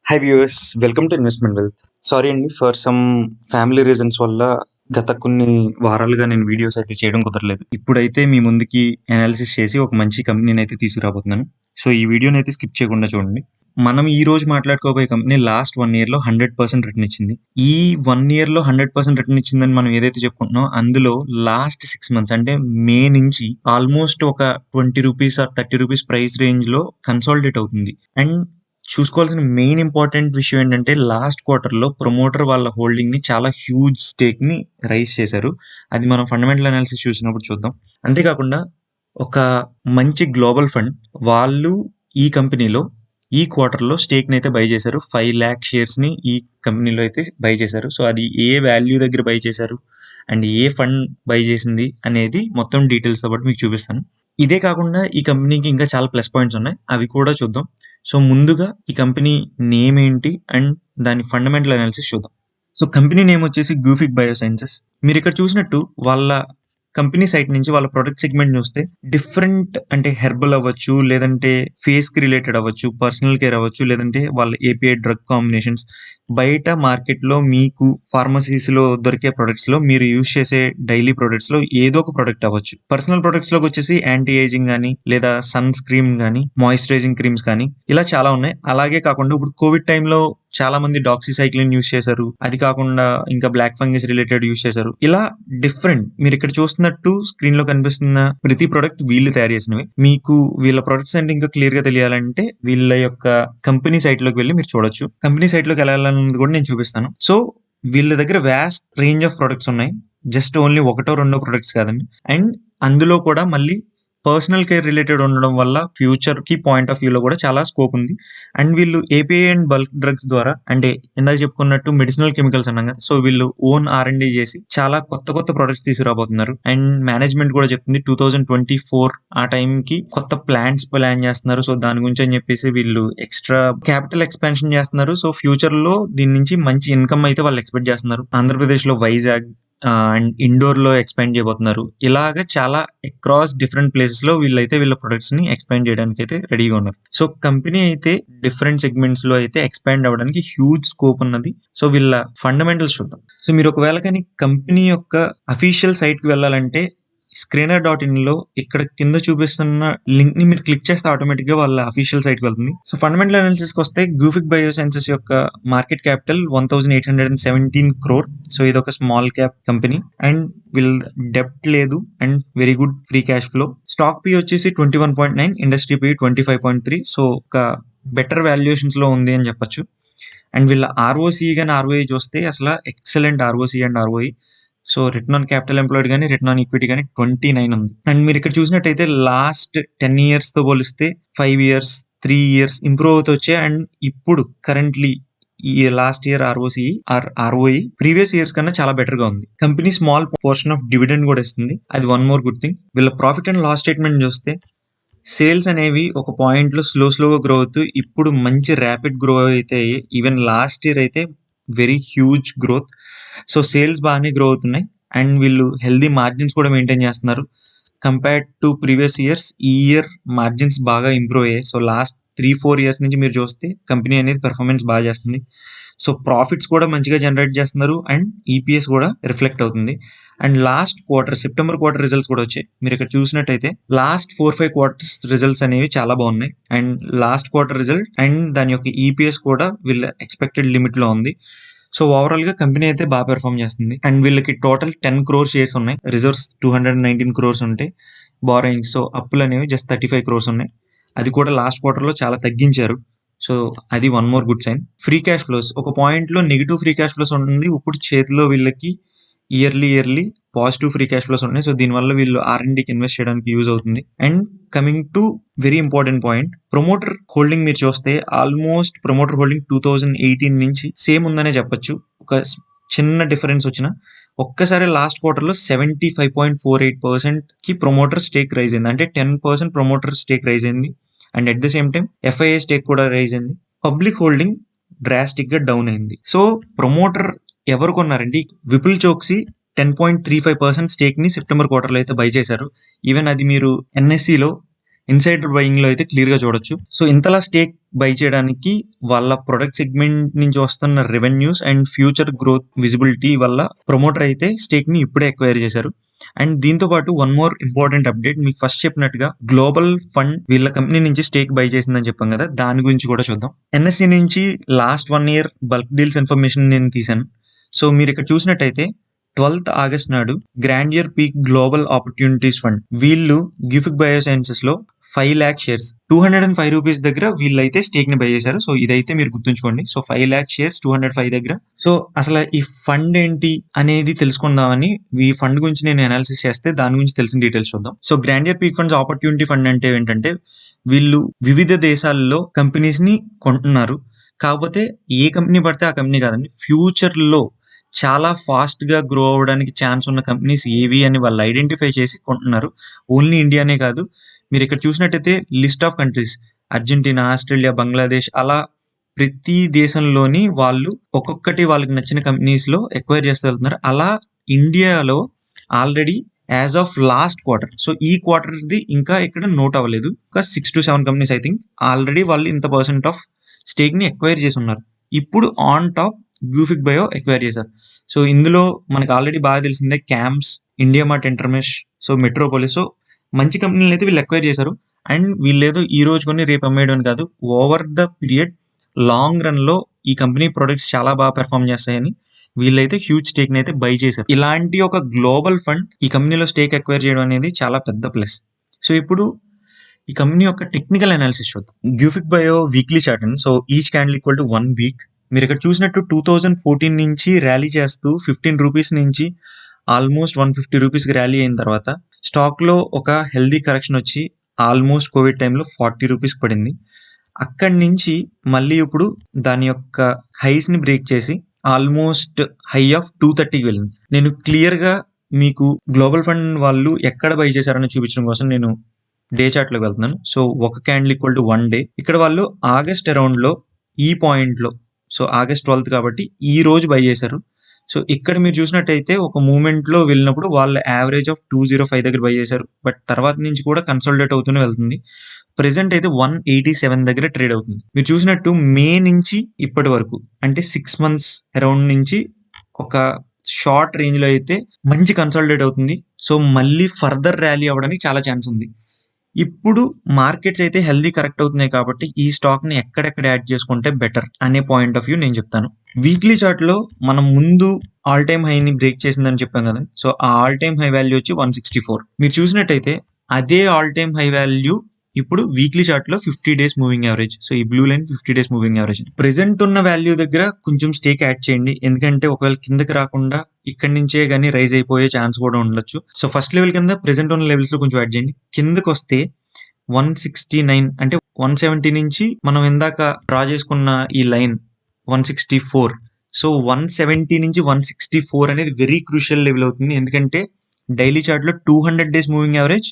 High viewers, welcome to investment wealth. Sorry అండి, for some family reasons వల్ల గత కొన్ని వారాలుగా నేను వీడియోస్ అయితే చేయడం కుదరలేదు. ఇప్పుడైతే మీ ముందుకి అనాలిసిస్ చేసి ఒక మంచి కంపెనీని అయితే తీసుకురాబోతున్నాను. సో ఈ వీడియోని అయితే స్కిప్ చేయకుండా చూడండి. మనం ఈ రోజు మాట్లాడుకోబోయే కంపెనీ లాస్ట్ 1 year లో 100% రిటర్న్ ఇచ్చింది. ఈ 1 year లో 100% రిటర్న్ ఇచ్చిందని మనం ఏదైతే చెప్పుకుంటున్నామో అందులో లాస్ట్ 6 months అంటే మే నుంచి ఆల్మోస్ట్ ఒక 20 rupees or 30 rupees price range లో కన్సాలిడేట్ అవుతుంది. అండ్ చూసుకోవాల్సిన మెయిన్ ఇంపార్టెంట్ విషయం ఏంటంటే లాస్ట్ క్వార్టర్‌లో ప్రమోటర్ వాళ్ళ హోల్డింగ్‌ని చాలా హ్యూజ్ స్టేక్‌ని రైజ్ చేశారు. అది మనం ఫండమెంటల్ అనాలిసిస్ చూసినప్పుడు చూద్దాం. అంతేకాకుండా ఒక మంచి గ్లోబల్ ఫండ్ వాళ్ళు ఈ కంపెనీలో ఈ క్వార్టర్‌లో స్టేక్‌ని అయితే బై చేశారు. 5,00,000 షేర్స్‌ని ఈ కంపెనీలో అయితే బై చేశారు. సో అది ఏ వాల్యూ దగ్గర బై చేశారు అండ్ ఏ ఫండ్ బై చేసింది అనేది మొత్తం డీటెయిల్స్‌తో పాటు మీకు చూపిస్తాను. ఇదే కాకుండా ఈ కంపెనీకి ఇంకా చాలా ప్లస్ పాయింట్స్ ఉన్నాయి. అవి కూడా చూద్దాం. సో ముందుగా ఈ కంపెనీ నేమ్ ఏంటి అండ్ దాని ఫండమెంటల్ అనాలిసిస్ చూద్దాం. సో కంపెనీ నేమ్ వచ్చేసి గ్యూఫిక్ బయోసైన్సెస్. మీరు ఇక్కడ చూసినట్టు వాళ్ళ కంపెనీ సైట్ నుంచి వాళ్ళ ప్రొడక్ట్ సెగ్మెంట్ చూస్తే డిఫరెంట్ అంటే హెర్బల్ అవ్వచ్చు, లేదంటే ఫేస్ కి రిలేటెడ్ అవ్వచ్చు, పర్సనల్ కేర్ అవ్వచ్చు, లేదంటే వాళ్ళ ఏపీఐ డ్రగ్ కాంబినేషన్స్ బయట మార్కెట్లో మీకు ఫార్మసీస్ లో దొరికే ప్రొడక్ట్స్ లో మీరు యూజ్ చేసే డైలీ ప్రొడక్ట్స్ లో ఏదో ఒక ప్రొడక్ట్ అవ్వచ్చు. పర్సనల్ ప్రొడక్ట్స్ లోకి వచ్చేసి యాంటీ ఏజింగ్ కానీ, లేదా సన్ స్క్రీమ్ కానీ, మాయిశ్చరైజింగ్ క్రీమ్స్ కానీ ఇలా చాలా ఉన్నాయి. అలాగే కాకుండా ఇప్పుడు కోవిడ్ టైంలో చాలా మంది డాక్సీసైక్లిన్ యూస్ చేశారు. అది కాకుండా ఇంకా బ్లాక్ ఫంగస్ రిలేటెడ్ యూస్ చేశారు. ఇలా డిఫరెంట్ మీరు ఇక్కడ చూస్తున్నట్టు స్క్రీన్ లో కనిపిస్తున్న ప్రతి ప్రొడక్ట్ వీళ్ళు తయారు చేసినవి. మీకు వీళ్ళ ప్రొడక్ట్స్ అంటే ఇంకా క్లియర్ గా తెలియాలంటే వీళ్ళ యొక్క కంపెనీ సైట్ లోకి వెళ్ళి మీరు చూడొచ్చు. కంపెనీ సైట్ లోకి వెళ్ళాలన్నది కూడా నేను చూపిస్తాను. సో వీళ్ళ దగ్గర వ్యాస్ట్ రేంజ్ ఆఫ్ ప్రొడక్ట్స్ ఉన్నాయి. జస్ట్ ఓన్లీ ఒకటో రెండో ప్రొడక్ట్స్ కాదండి. అండ్ అందులో కూడా మళ్ళీ పర్సనల్ కేర్ రిలేటెడ్ ఉండడం వల్ల ఫ్యూచర్ కి పాయింట్ ఆఫ్ వ్యూలో కూడా చాలా స్కోప్ ఉంది. అండ్ వీళ్ళు ఏపీఐ అండ్ బల్క్ డ్రగ్స్ ద్వారా అంటే ఇందాక చెప్పుకున్నట్టు మెడిసినల్ కెమికల్స్ అన్నాం కదా, సో వీళ్ళు ఓన్ R&D చేసి చాలా కొత్త కొత్త ప్రొడక్ట్స్ తీసుకురాబోతున్నారు. అండ్ మేనేజ్మెంట్ కూడా చెప్తుంది 2024 ఆ టైంకి కొత్త ప్లాంట్స్ ప్లాన్ చేస్తున్నారు. సో దాని గురించి అని చెప్పేసి వీళ్ళు ఎక్స్ట్రా క్యాపిటల్ ఎక్స్పాన్షన్ చేస్తున్నారు. సో ఫ్యూచర్ లో దీని నుంచి మంచి ఇన్కమ్ అయితే వాళ్ళు ఎక్స్పెక్ట్ చేస్తున్నారు. ఆంధ్రప్రదేశ్ లో వైజాగ్ అండ్ ఇండోర్ లో ఎక్స్పాండ్ చేయబోతున్నారు. ఇలాగ చాలా అక్రాస్ డిఫరెంట్ ప్లేసెస్ లో వీళ్ళైతే వీళ్ళ ప్రొడక్ట్స్ ని ఎక్స్పాండ్ చేయడానికి అయితే రెడీగా ఉన్నారు. సో కంపెనీ అయితే డిఫరెంట్ సెగ్మెంట్స్ లో అయితే ఎక్స్పాండ్ అవ్వడానికి హ్యూజ్ స్కోప్ ఉన్నది. సో వీళ్ళ ఫండమెంటల్స్ చూద్దాం. సో మీరు ఒకవేళ కానీ కంపెనీ యొక్క అఫీషియల్ సైట్ కి వెళ్ళాలంటే screener.in లో ఇక్కడ కింద చూపిస్తున్న లింక్ ని మీరు క్లిక్ చేస్తే ఆటోమేటిక్ గా వాళ్ళ అఫీషియల్ సైట్ కి వెళ్తుంది. సో ఫండమెంటల్ అనాలిసిస్ కి వస్తే గ్యూఫిక్ బయోసైన్సెస్ యొక్క మార్కెట్ క్యాపిటల్ 1,817 crore. సో ఇది ఒక స్మాల్ క్యాప్ కంపెనీ అండ్ వీళ్ళ డెప్ట్ లేదు and very good free cash flow. Stock P వచ్చేసి 21.9, ఇండస్ట్రీ పి 25.3. సో ఒక బెటర్ వాల్యుయేషన్స్ లో ఉంది అని చెప్పొచ్చు. అండ్ వీళ్ళ ROCE కానీ ROE చూస్తే అసలు excellent ROCE and ROE. So return on capital employed కానీ రిటర్న్ ఆన్ ఈక్విటీ కానీ 29 ఉంది. అండ్ మీరు ఇక్కడ చూసినట్టయితే లాస్ట్ 10 years తో పోలిస్తే 5 years 3 years ఇంప్రూవ్ అవుతూ వచ్చాయి. అండ్ ఇప్పుడు కరెంట్లీ ఈ last year ROCE or ROE previous years కన్నా చాలా బెటర్ గా ఉంది. Company small portion of dividend కూడా ఇస్తుంది. అది వన్ మోర్ గుడ్ థింగ్. వీళ్ళ ప్రాఫిట్ అండ్ లాస్ స్టేట్మెంట్ చూస్తే సేల్స్ అనేవి ఒక పాయింట్ లో స్లోగా గ్రో అవుతూ ఇప్పుడు మంచి ర్యాపిడ్ గ్రో అయితే ఈవెన్ లాస్ట్ ఇయర్ అయితే very huge growth. So sales బాగానే గ్రో అవుతున్నాయి అండ్ వీళ్ళు హెల్దీ మార్జిన్స్ కూడా మెయింటైన్ చేస్తున్నారు. కంపేర్డ్ టు ప్రీవియస్ ఇయర్స్ ఈ ఇయర్ మార్జిన్స్ బాగా ఇంప్రూవ్ అయ్యాయి. సో లాస్ట్ 3-4 years నుంచి మీరు చూస్తే కంపెనీ అనేది పెర్ఫార్మెన్స్ బాగా చేస్తుంది. సో ప్రాఫిట్స్ కూడా మంచిగా జనరేట్ చేస్తున్నారు అండ్ ఈపీఎస్ కూడా రిఫ్లెక్ట్ అవుతుంది. And last quarter September quarter results కూడా వచ్చాయి. మీరు ఇక్కడ చూసినట్టయితే లాస్ట్ 4-5 quarters రిజల్ట్స్ అనేవి చాలా బాగున్నాయి. And last quarter result and దాని యొక్క ఈపీఎస్ కూడా వీళ్ళ ఎక్స్పెక్టెడ్ లిమిట్ లో ఉంది. సో ఓవరాల్ గా కంపెనీ అయితే బాగా పెర్ఫార్మ్ చేస్తుంది. అండ్ వీళ్ళకి టోటల్ 10 crore షేర్స్ ఉన్నాయి. రిజర్వ్స్ 219 crores ఉంటాయి. బారోయింగ్స్ సో అప్పులు అనేవి జస్ట్ 35 crores ఉన్నాయి. అది కూడా లాస్ట్ క్వార్టర్ లో చాలా తగ్గించారు. సో అది one more good sign. Free cash flows ఒక పాయింట్ లో నెగిటివ్ ఫ్రీ క్యాష్ ఫ్లోస్ ఉంటుంది. ఇప్పుడు చేతిలో వీళ్ళకి yearly positive free cash flows ఉన్నాయి. సో దీనివల్ల వీళ్ళు R&Dకి ఇన్వెస్ట్ చేయడానికి యూజ్ అవుతుంది. And coming to very important point, promoter holding మీరు చూస్తే ఆల్మోస్ట్ ప్రమోటర్ హోల్డింగ్ 2018 నుంచి సేమ్ ఉందనే చెప్పొచ్చు. ఒక చిన్న డిఫరెన్స్ వచ్చిన ఒక్కసారి లాస్ట్ క్వార్టర్ లో 75.48% కి ప్రమోటర్ స్టేక్ రైజ్ అయింది. అంటే 10% ప్రమోటర్ స్టేక్ రైజ్ అయింది. And at the same time FIA stake కూడా రైజ్ అయింది. పబ్లిక్ హోల్డింగ్ డ్రాస్టిక్ గా డౌన్ అయింది. సో ప్రమోటర్ ఎవరు కొన్నారండి? విపుల్ చోక్సీ 10.35% స్టేక్ ని సెప్టెంబర్ క్వార్టర్ లో అయితే బై చేశారు. ఈవెన్ అది మీరు NSE లో ఇన్సైడర్ బయింగ్ లో అయితే క్లియర్ గా చూడొచ్చు. సో ఇంతలా స్టేక్ బై చేయడానికి వాళ్ళ ప్రొడక్ట్ సెగ్మెంట్ నుంచి వస్తున్న revenues and future growth visibility వల్ల ప్రమోటర్ అయితే స్టేక్ ని ఇప్పుడే ఎక్వైర్ చేశారు. అండ్ దీంతో పాటు వన్ మోర్ ఇంపార్టెంట్ అప్డేట్, మీకు ఫస్ట్ చెప్పినట్టుగా గ్లోబల్ ఫండ్ వీళ్ళ కంపెనీ నుంచి స్టేక్ బై చేసిందని చెప్పాం కదా, దాని గురించి కూడా చూద్దాం. ఎన్ఎస్సి నుంచి last 1 year bulk deals information నేను తీశాను. సో మీరు ఇక్కడ చూసినట్టయితే 12th August నాడు grandeur peak global opportunities fund వీళ్ళు గిఫిక్ బయోసైన్సెస్ లో 5 lakh షేర్స్ 205 రూపీస్ దగ్గర వీళ్ళైతే స్టేక్ ని బై చేశారు. సో ఇదైతే మీరు గుర్తుంచుకోండి. సో 5 lakh షేర్స్ 205 దగ్గర. సో అసలు ఈ ఫండ్ ఏంటి అనేది తెలుసుకుందామని ఈ ఫండ్ గురించి నేను అనాలిసిస్ చేస్తే దాని గురించి తెలిసిన డీటెయిల్స్ చూద్దాం. So grandeur peak funds opportunity fund అంటే ఏంటంటే వీళ్ళు వివిధ దేశాల్లో కంపెనీస్ ని కొంటున్నారు. కాకపోతే ఏ కంపెనీ పడితే ఆ కంపెనీ కాదండి, ఫ్యూచర్ లో చాలా ఫాస్ట్ గా గ్రో అవ్వడానికి ఛాన్స్ ఉన్న కంపెనీస్ ఏవి అని వాళ్ళు ఐడెంటిఫై చేసి కొంటున్నారు. ఓన్లీ ఇండియానే కాదు, మీరు ఇక్కడ చూసినట్టయితే list of countries Argentina, Australia, Bangladesh అలా ప్రతి దేశంలోని వాళ్ళు ఒక్కొక్కటి వాళ్ళకి నచ్చిన కంపెనీస్ లో ఎక్వైర్ చేస్తూ వెళ్తున్నారు. అలా ఇండియాలో already as of last quarter, so ఈ క్వార్టర్ది ఇంకా ఇక్కడ నోట్ అవ్వలేదు, ఒక 6 to 7 companies I think already వాళ్ళు ఇంత % ఆఫ్ స్టేక్ ని ఎక్వైర్ చేసి ఉన్నారు. ఇప్పుడు ఆన్ టాప్ గ్యూఫిక్ బయో ఎక్వైర్ చేశారు. సో ఇందులో మనకు ఆల్రెడీ బాగా తెలిసిందే camps, India mart Intermesh, so Metropolis, so మంచి కంపెనీలు అయితే వీళ్ళు ఎక్వైర్ చేశారు. అండ్ వీళ్ళేదో ఈ రోజు కొని రేపు అమ్మేయడం కాదు, over the period long run లో ఈ కంపెనీ ప్రొడక్ట్స్ చాలా బాగా పెర్ఫామ్ చేస్తాయని వీళ్ళైతే హ్యూజ్ స్టేక్ ని అయితే బై చేశారు. ఇలాంటి ఒక గ్లోబల్ ఫండ్ ఈ కంపెనీలో స్టేక్ ఎక్వైర్ చేయడం అనేది చాలా పెద్ద ప్లస్. సో ఇప్పుడు ఈ కంపెనీ యొక్క టెక్నికల్ అనాలిసిస్ చూద్దాం. గ్యూఫిక్ బయో వీక్లీ చార్ట్ అండి. So each candle equal to 1 week. మీరు ఇక్కడ చూసినట్టు 2014 నుంచి ర్యాలీ చేస్తూ 15 రూపీస్ నుంచి ఆల్మోస్ట్ 150 రూపీస్కి ర్యాలీ అయిన తర్వాత స్టాక్లో ఒక హెల్దీ కరెక్షన్ వచ్చి ఆల్మోస్ట్ కోవిడ్ టైంలో 40 రూపీస్కి పడింది. అక్కడి నుంచి మళ్ళీ ఇప్పుడు దాని యొక్క హైస్ని బ్రేక్ చేసి ఆల్మోస్ట్ హై ఆఫ్ 230కి వెళ్ళింది. నేను క్లియర్గా మీకు గ్లోబల్ ఫండ్ వాళ్ళు ఎక్కడ బై చేశారని చూపించడం కోసం నేను డే చార్ట్లోకి వెళ్తున్నాను. సో ఒక క్యాండిల్ ఈక్వల్ టు 1 day. ఇక్కడ వాళ్ళు ఆగస్ట్ అరౌండ్లో ఈ పాయింట్లో, సో ఆగస్ట్ 12th కాబట్టి ఈ రోజు బై చేశారు. సో ఇక్కడ మీరు చూసినట్టయితే ఒక మూమెంట్లో వెళ్ళినప్పుడు వాళ్ళ యావరేజ్ ఆఫ్ 205 దగ్గర బై చేశారు. బట్ తర్వాత నుంచి కూడా కన్సాలిడేట్ అవుతూనే వెళ్తుంది. ప్రెసెంట్ అయితే 187 దగ్గర ట్రేడ్ అవుతుంది. మీరు చూసినట్టు మే నుంచి ఇప్పటి వరకు అంటే 6 months అరౌండ్ నుంచి ఒక షార్ట్ రేంజ్లో అయితే మంచి కన్సాలిడేట్ అవుతుంది. సో మళ్ళీ ఫర్దర్ ర్యాలీ అవ్వడానికి చాలా ఛాన్స్ ఉంది. ఇప్పుడు మార్కెట్స్ అయితే హెల్దీ కరెక్ట్ అవుతున్నాయి కాబట్టి ఈ స్టాక్ ని ఎక్కడెక్కడ యాడ్ చేసుకుంటే బెటర్ అనే పాయింట్ ఆఫ్ వ్యూ నేను చెప్తాను. వీక్లీ చార్ట్ లో మనం ముందు ఆల్ టైమ్ హై ని బ్రేక్ చేసిందని చెప్పాం కదా, సో ఆ ఆల్ టైమ్ హై వాల్యూ వచ్చి 164. మీరు చూసినట్టయితే అదే ఆల్ టైమ్ హై వాల్యూ ఇప్పుడు వీక్లీ చార్ట్ లో 50 days మూవింగ్ యావరేజ్. సో ఈ blue line 50 days moving average. Present ఉన్న వాల్యూ దగ్గర కొంచెం స్టేక్ యాడ్ చేయండి, ఎందుకంటే ఒకవేళ కిందకి రాకుండా ఇక్కడి నుంచే కానీ రైజ్ అయిపోయే ఛాన్స్ కూడా ఉండొచ్చు. సో ఫస్ట్ లెవెల్ కింద ప్రెసెంట్ ఉన్న లెవెల్స్ లో కొంచెం యాడ్ చేయండి. కిందకి వస్తే 169 అంటే 170 నుంచి మనం ఇందాక డ్రా చేసుకున్న ఈ లైన్ 164. సో 170 నుంచి 164 అనేది వెరీ క్రూషియల్ లెవెల్ అవుతుంది, ఎందుకంటే డైలీ చార్ట్ లో 200 days moving average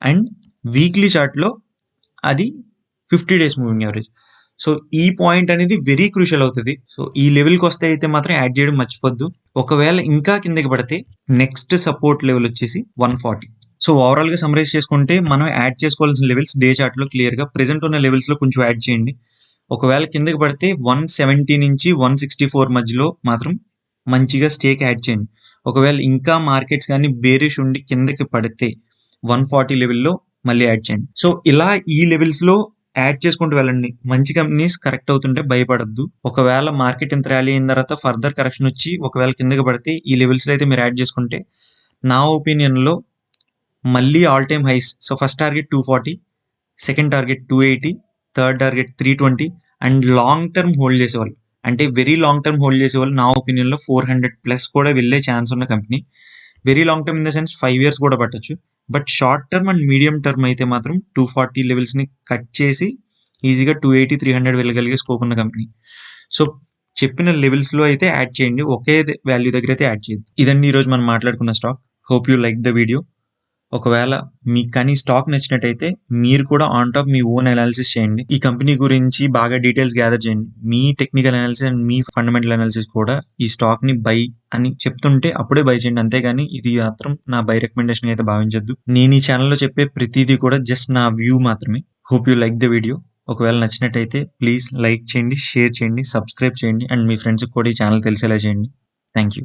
and weekly chart లో అది 50 days మూవింగ్ యావరేజ్. సో ఈ పాయింట్ అనేది వెరీ క్రూషియల్ అవుతుంది. సో ఈ లెవెల్కి వస్తే అయితే మాత్రం యాడ్ చేయడం మర్చిపోద్దు. ఒకవేళ ఇంకా కిందకి పడితే నెక్స్ట్ సపోర్ట్ లెవెల్ వచ్చేసి 140. సో ఓవరాల్ గా సమరైజ్ చేసుకుంటే మనం యాడ్ చేసుకోవాల్సిన లెవెల్స్ డే చార్ట్ లో క్లియర్ గా ప్రెసెంట్ ఉన్న లెవెల్స్ లో కొంచెం యాడ్ చేయండి. ఒకవేళ కిందకి పడితే 170 నుంచి 164 మధ్యలో మాత్రం మంచిగా స్టేక్ యాడ్ చేయండి. ఒకవేళ ఇంకా మార్కెట్స్ కానీ బేరిష్ ఉండి కిందకి పడితే 140 లెవెల్లో మళ్ళీ యాడ్ చేయండి. సో ఇలా ఈ లెవెల్స్ లో యాడ్ చేసుకుంటూ వెళ్ళండి. మంచి కంపెనీస్ కరెక్ట్ అవుతుంటే భయపడద్దు. ఒకవేళ మార్కెట్ ఇంత ర్యాలీ అయిన తర్వాత ఫర్దర్ కరెక్షన్ వచ్చి ఒకవేళ కిందకి పడితే ఈ లెవెల్స్ లో అయితే మీరు యాడ్ చేసుకుంటే నా ఒపీనియన్ లో మళ్ళీ all time highs. So first target 240, second target 280, third target 320 and long term hold చేసేవాళ్ళు అంటే వెరీ లాంగ్ టర్మ్ హోల్డ్ చేసేవాళ్ళు నా ఒపీనియన్ లో 400+ కూడా వెళ్ళే ఛాన్స్ ఉన్న company. Very long term in the sense 5 years కూడా పట్టొచ్చు. But short term and medium term అయితే మాత్రం 240 లెవెల్స్ ని కట్ చేసి ఈజీగా 280, 300 వెళ్ళగలిగే స్కోప్ ఉన్న కంపెనీ. సో చెప్పిన లెవెల్స్ లో అయితే యాడ్ చేయండి, ఒకే వాల్యూ దగ్గర అయితే యాడ్ చేయండి. ఇదండి ఈరోజు మనం మాట్లాడుకున్న stock. Hope you like the video. ఒకవేళ మీకు కానీ స్టాక్ నచ్చినట్టయితే మీరు కూడా ఆన్ టాప్ మీ ఓన్ అనాలిసిస్ చేయండి. ఈ కంపెనీ గురించి బాగా డీటెయిల్స్ గ్యాదర్ చేయండి. మీ టెక్నికల్ అనాలిసిస్ అండ్ మీ ఫండమెంటల్ అనాలిసిస్ కూడా ఈ స్టాక్‌ని బై అని చెప్తుంటే అప్పుడే బై చేయండి. అంతేగాని ఇది మాత్రం నా బై రికమెండేషన్‌గా అయితే భావించొద్దు. నేను ఈ ఛానెల్‌లో చెప్పే ప్రతీది కూడా జస్ట్ నా వ్యూ మాత్రమే. Hope you like the video. ఒకవేళ నచ్చినట్టయితే ప్లీజ్ లైక్ చేయండి, షేర్ చేయండి, సబ్స్క్రైబ్ చేయండి అండ్ మీ ఫ్రెండ్స్‌కి కూడా ఈ ఛానెల్ తెలిసేలా చేయండి. Thank you.